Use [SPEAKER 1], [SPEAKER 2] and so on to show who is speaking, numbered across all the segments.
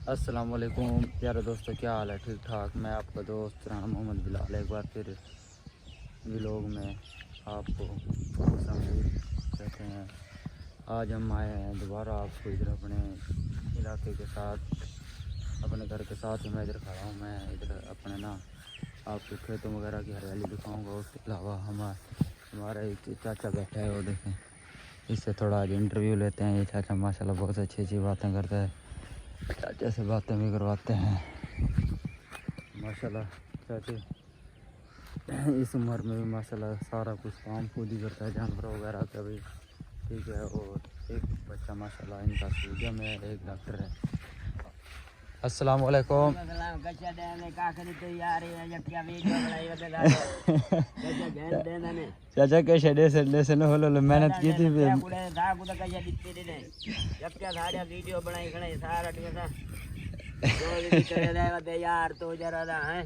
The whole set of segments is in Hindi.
[SPEAKER 1] अस्सलाम वालेकुम प्यारे दोस्तों, क्या हाल है? ठीक ठाक। मैं आपका दोस्त राना मोहम्मद बिलाल एक बार फिर व्लॉग में आपको खुशामदीद कहते हैं। आज हम आए हैं दोबारा आपको इधर अपने इलाके के साथ, अपने घर के साथ ही मैं इधर खड़ा हूँ। मैं इधर अपने ना आपको खेतों वगैरह की हरियाली दिखाऊँगा। उसके अलावा हमारा एक चाचा बैठा है, वो देखें, इससे थोड़ा आज इंटरव्यू लेते हैं। ये चाचा माशाल्लाह बहुत अच्छी अच्छी बातें करता है, चाचा से बातें भी करवाते हैं माशाल्लाह। चाचे इस उम्र में भी माशाल्लाह सारा कुछ काम खुद ही करता है, जानवर वगैरह का भी, ठीक है। और एक बच्चा माशाल्लाह इनका सूजा में एक डॉक्टर है। अस्सलाम वालेकुम। चाचा कैसे डेसन होलो मेहनत की थी यार तो जरा है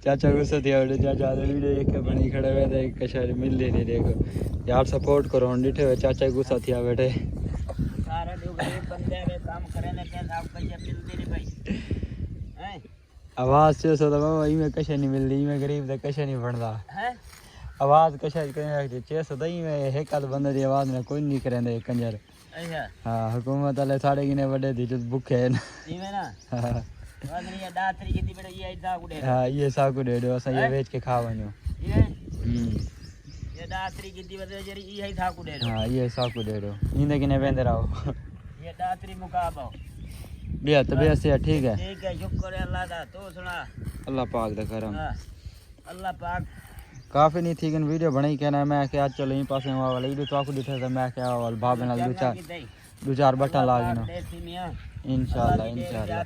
[SPEAKER 1] चाचा गुस्सा दिया बेटे। चाचा वीडियो देख के बनी खड़े हुए थे, कशा मिल नहीं देखो यार, सपोर्ट करो। डिठे हुए चाचा गुस्सा थिया बेटे, सारा बंदे में काम करे ना क्या साहब कैसे मिलती नहीं भाई। आवाज से सो तो में कशा नहीं मिलती, में गरीब दा कशा नहीं बनदा है। आवाज कशा कहे चेस दई में एक आध बंदे दी आवाज में कोई नहीं करेंदे कंजर। अच्छा हां, हुकूमत वाले सारे गिने बड़े दी जो भूखे हैं इमे ना। हां वादनी ये दातरी की बेटा ये इदा गुडे। हां ये साकु दे दो, असा ये बेच के खा वणो। ये दातरी की दी बदे जरी ये साकु दे दो। हां ये साकु दे दो, इने किने वेंदे रहो। ये दातरी मुकाबो बिया तबीयत से ठीक है। ठीक है, शुक्र है अल्लाह दा। तो सुना अल्लाह पाक दा करम। हां अल्लाह पाक काफी नहीं थी, वीडियो बनाई कहना मैं क्या चलो यहीं पास वाला वीडियो तो आपको दिखा था। मैं क्या वाल भाव में दो चार बटन ला देना इंशाल्लाह इंशाल्लाह।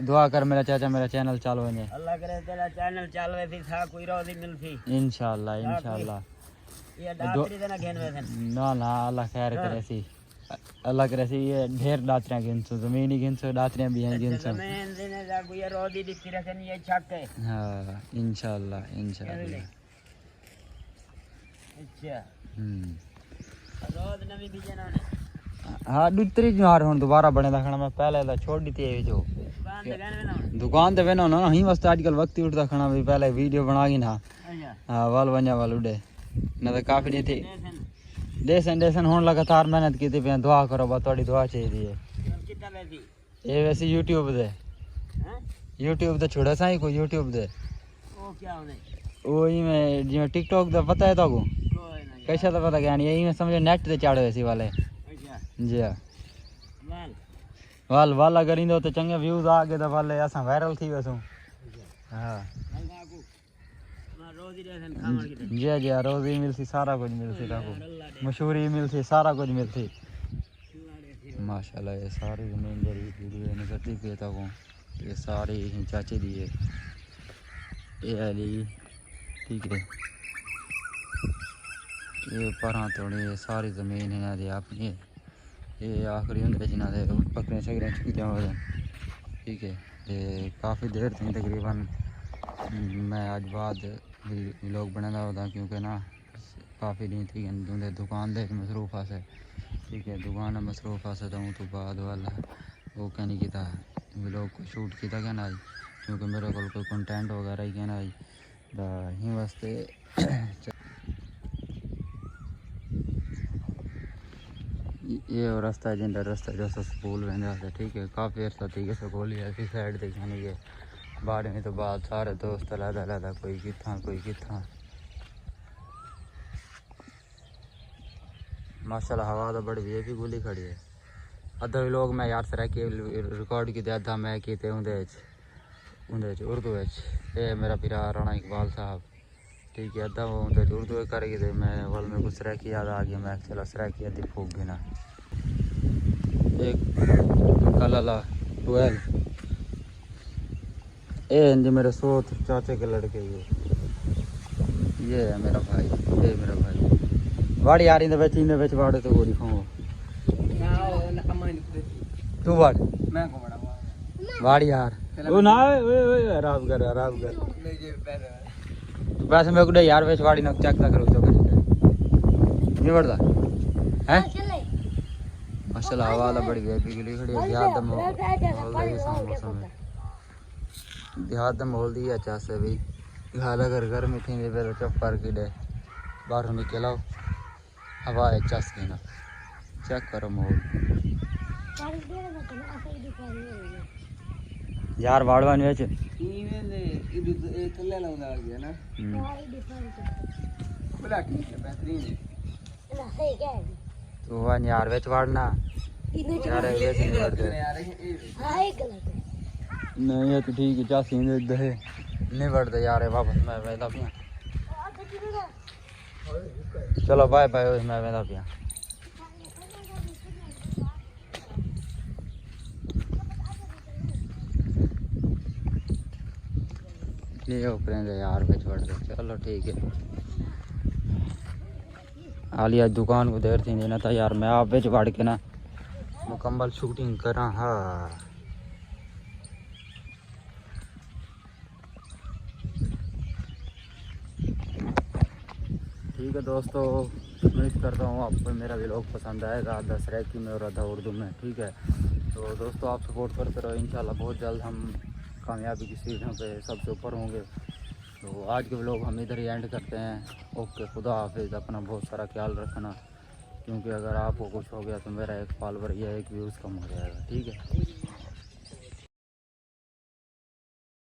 [SPEAKER 1] दुआ कर मेरा चाचा, मेरा चैनल चालू है। अल्लाह करे तेरा चैनल चालू है, था कोई रोजी मिलती इंशाल्लाह इंशाल्लाह। ये दातरी देना घेन में ना ना, अल्लाह खैर करे सी, अल्लाह करे सी। ये ढेर दातरियां गिनसो, जमीन ही गिनसो, दातरियां भी हैं गिनसो। जमीन देने जा कोई रोदी दिखती रखन ये छक है। हां इंशाल्लाह इंशाल्लाह। अच्छा रोद नवी भी जना ने। हां दूसरी जुआर हुन दोबारा बने रखना। मैं पहले दा छोड़ दी थी जो दुकान ते वेनो ना ही मस्त आजकल वक्त उठदा खाना भी पहले वीडियो बना गई ना। अच्छा हां वाल वन्या वाल उड़े ना तो काफी नहीं थी। देसन हुन लगातार मेहनत की थी। दुआ करो बा, थोड़ी दुआ चाहिए है। ये वैसे यूट्यूब दे यूट्यूब ते छोड़ा सा ही कोई यूट्यूब दे ओ क्या होने ओ ही में जिਵੇਂ टिकटॉक दा पता है ताको कैसा तो पता क्या नहीं, यही में समझो नेट ते चाड़ो ऐसी वाले। अच्छा जी हां वाल वाला करिंदो तो चंगे व्यूज आ गए तो वाले असा वायरल थी वसो। हां जी जी रोजी मिलती, सारा कुछ मिलती, मशहूरी मिलती, सारा कुछ मिलती माशाल्लाह। ये सारी जमीन वीडियो निकलती पे था वो, ये सारी चाचे दी है ये अली, ठीक है। ये परा थोड़ी ये सारी जमीन है यार अपनी। ये आखिरी होंगे जिन्हें दे बकरियां शकरियां चुकतियां हो जाए, ठीक है। ये काफ़ी देर थी तकरीबन मैं आज बाद व्लॉग बनाना होता, क्योंकि ना काफ़ी दिन थी दूंदे दुकान दे मसरूफ़ से, ठीक है। दुकान मसरूफ़ से तो बाद वाला वो क्या नहीं किया व्लॉग को शूट किया क्या ना, क्योंकि मेरे को कोई कंटेंट वगैरह ही क्या ना ही वास्ते। ये रास्ता है जिंदा रास्ता जैसा स्कूल वेंदा, ठीक है। काफ़ी अर्सा थी कि स्कूल ही ऐसी साइड देखी नहीं है। बाद में तो बाद सारे दोस्त अलग अलग, कोई कितना कोई कितना। माशाल्लाह हवा तो बड़ी भी गोली खड़ी है। अद्धा लोग मैं यार सर के रिकॉर्ड किए, अद्धा मैं किए उर्दू ये मेरा पिरा राणा इकबाल साहब, ठीक है। अद्धा वो उर्दू कर गए मैं वाल मेरे को सराकी याद आ गया। मैं चला सराकी अद्धी फूक देना एक कला 12 ये मेरे सोत चाचे के लड़के। ये है मेरा भाई, ये मेरा भाई वाड़ी यार इन वाड़े तो गोली खाओ तू वाड़ मैं को बड़ा वाड़ी यार वो ना आराम कर पैसे मेरे को यार वेच वाड़ी ना चेक ना करो तो नहीं बढ़ता है। माशाल्लाह हवा बढ़ गया बिजली खड़ी है। देहात मौसम है, देहात माहौल दी अच्छा से भी घर अगर घर में थी पहले चुप करके दे बाहर निकल आओ हवा अच्छा से ना चेक करो माहौल यार वाड़वान वेच तो वन यार वेच वाड़ना यार वेच नहीं वाड़ते नहीं ये तो ठीक है चासी नहीं बढ़ते यार वापस मैं वेदा पिया चलो बाय बाय मैं वेदा पिया ले ऊपर यार बेच बढ़ते चलो ठीक है आलिया दुकान को देर थी देना था यार मैं आप बेच बढ़ के ना मुकम्मल शूटिंग करा हाँ ठीक है दोस्तों उम्मीद करता हूँ आपको मेरा व्लॉग पसंद आएगा आधा सराइकी में और आधा उर्दू में ठीक है। तो दोस्तों आप सपोर्ट करते रहो इंशाल्लाह बहुत जल्द हम कामयाबी की सीढ़ियों पे सबसे ऊपर होंगे। तो आज के व्लॉग हम इधर ही एंड करते हैं। ओके खुदा हाफिज़ अपना बहुत सारा ख्याल रखना क्योंकि अगर आपको कुछ हो गया तो मेरा एक फॉलोवर या एक व्यूज़ कम हो जाएगा ठीक है।